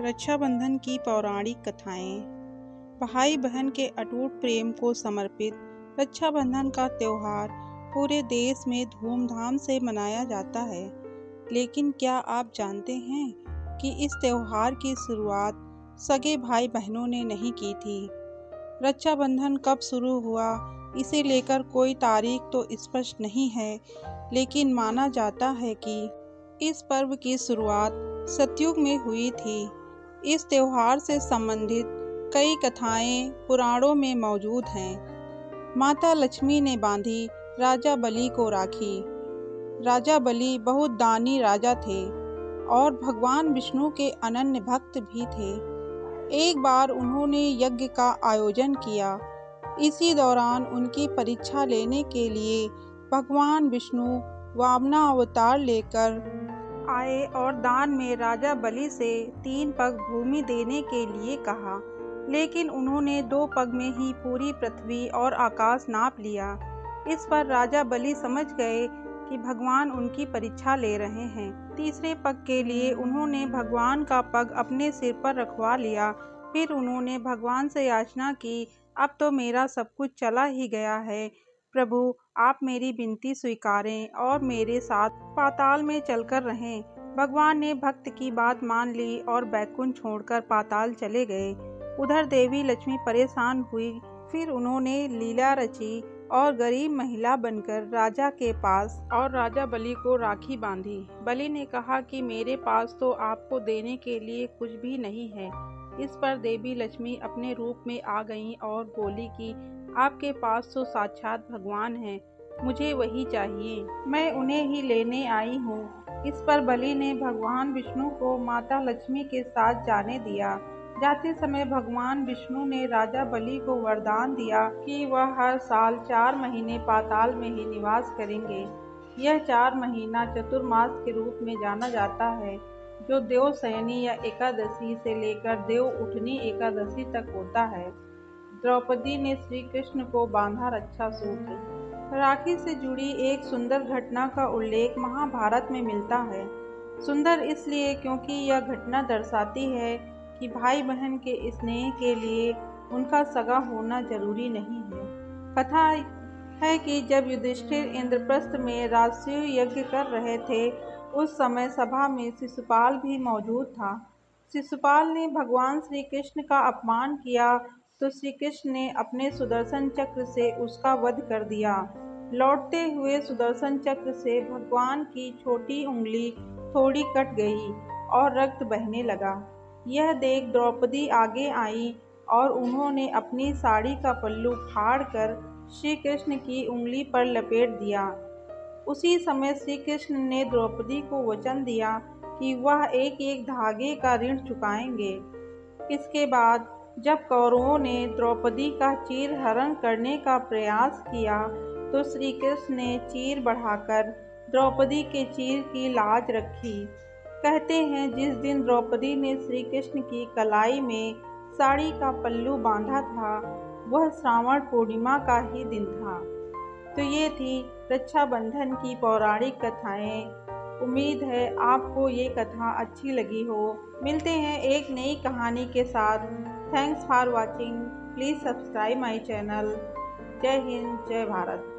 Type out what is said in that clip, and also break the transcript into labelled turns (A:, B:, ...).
A: रक्षाबंधन की पौराणिक कथाएं। भाई बहन के अटूट प्रेम को समर्पित रक्षाबंधन का त्योहार पूरे देश में धूमधाम से मनाया जाता है। लेकिन क्या आप जानते हैं कि इस त्योहार की शुरुआत सगे भाई बहनों ने नहीं की थी। रक्षाबंधन कब शुरू हुआ, इसे लेकर कोई तारीख तो स्पष्ट नहीं है, लेकिन माना जाता है कि इस पर्व की शुरुआत सतयुग में हुई थी। इस त्योहार से संबंधित कई कथाएं पुराणों में मौजूद हैं। माता लक्ष्मी ने बांधी राजा बलि को राखी। राजा बलि बहुत दानी राजा थे और भगवान विष्णु के अनन्य भक्त भी थे। एक बार उन्होंने यज्ञ का आयोजन किया। इसी दौरान उनकी परीक्षा लेने के लिए भगवान विष्णु वामना अवतार लेकर आए और दान में राजा बलि से 3 पग भूमि देने के लिए कहा, लेकिन उन्होंने 2 पग में ही पूरी पृथ्वी और आकाश नाप लिया। इस पर राजा बलि समझ गए कि भगवान उनकी परीक्षा ले रहे हैं। तीसरे पग के लिए उन्होंने भगवान का पग अपने सिर पर रखवा लिया। फिर उन्होंने भगवान से याचना की, अब तो मेरा सब कुछ चला ही गया है, प्रभु आप मेरी विनती स्वीकारें और मेरे साथ पाताल में चलकर रहें। भगवान ने भक्त की बात मान ली और बैकुंठ छोड़कर पाताल चले गए। उधर देवी लक्ष्मी परेशान हुई। फिर उन्होंने लीला रची और गरीब महिला बनकर राजा के पास और राजा बलि को राखी बांधी। बलि ने कहा कि मेरे पास तो आपको देने के लिए कुछ भी नहीं है। इस पर देवी लक्ष्मी अपने रूप में आ गईं और बोली कि आपके पास तो साक्षात भगवान हैं, मुझे वही चाहिए, मैं उन्हें ही लेने आई हूँ। इस पर बलि ने भगवान विष्णु को माता लक्ष्मी के साथ जाने दिया। जाते समय भगवान विष्णु ने राजा बलि को वरदान दिया कि वह हर साल 4 महीने पाताल में ही निवास करेंगे। यह 4 महीना चतुर्मास के रूप में जाना जाता है, जो देवशयनी या एकादशी से लेकर देव उठनी एकादशी तक होता है। द्रौपदी ने श्री कृष्ण को बांधा रक्षा सूत्र। राखी से जुड़ी एक सुंदर घटना का उल्लेख महाभारत में मिलता है। सुंदर इसलिए क्योंकि यह घटना दर्शाती है कि भाई बहन के स्नेह के लिए उनका सगा होना जरूरी नहीं है। कथा है कि जब युधिष्ठिर इंद्रप्रस्थ में राजसूय यज्ञ कर रहे थे, उस समय सभा में शिशुपाल भी मौजूद था। शिशुपाल ने भगवान श्री कृष्ण का अपमान किया तो श्री कृष्ण ने अपने सुदर्शन चक्र से उसका वध कर दिया। लौटते हुए सुदर्शन चक्र से भगवान की छोटी उंगली थोड़ी कट गई और रक्त बहने लगा। यह देख द्रौपदी आगे आई और उन्होंने अपनी साड़ी का पल्लू फाड़कर श्री कृष्ण की उंगली पर लपेट दिया। उसी समय श्री कृष्ण ने द्रौपदी को वचन दिया कि वह एक एक धागे का ऋण चुकाएंगे। इसके बाद जब कौरवों ने द्रौपदी का चीर हरण करने का प्रयास किया तो श्री कृष्ण ने चीर बढ़ाकर द्रौपदी के चीर की लाज रखी। कहते हैं जिस दिन द्रौपदी ने श्री कृष्ण की कलाई में साड़ी का पल्लू बांधा था, वह श्रावण पूर्णिमा का ही दिन था। तो ये थी रक्षाबंधन की पौराणिक कथाएं। उम्मीद है आपको ये कथा अच्छी लगी हो। मिलते हैं एक नई कहानी के साथ। Thanks for watching. Please subscribe my channel. जय हिंद, जय भारत।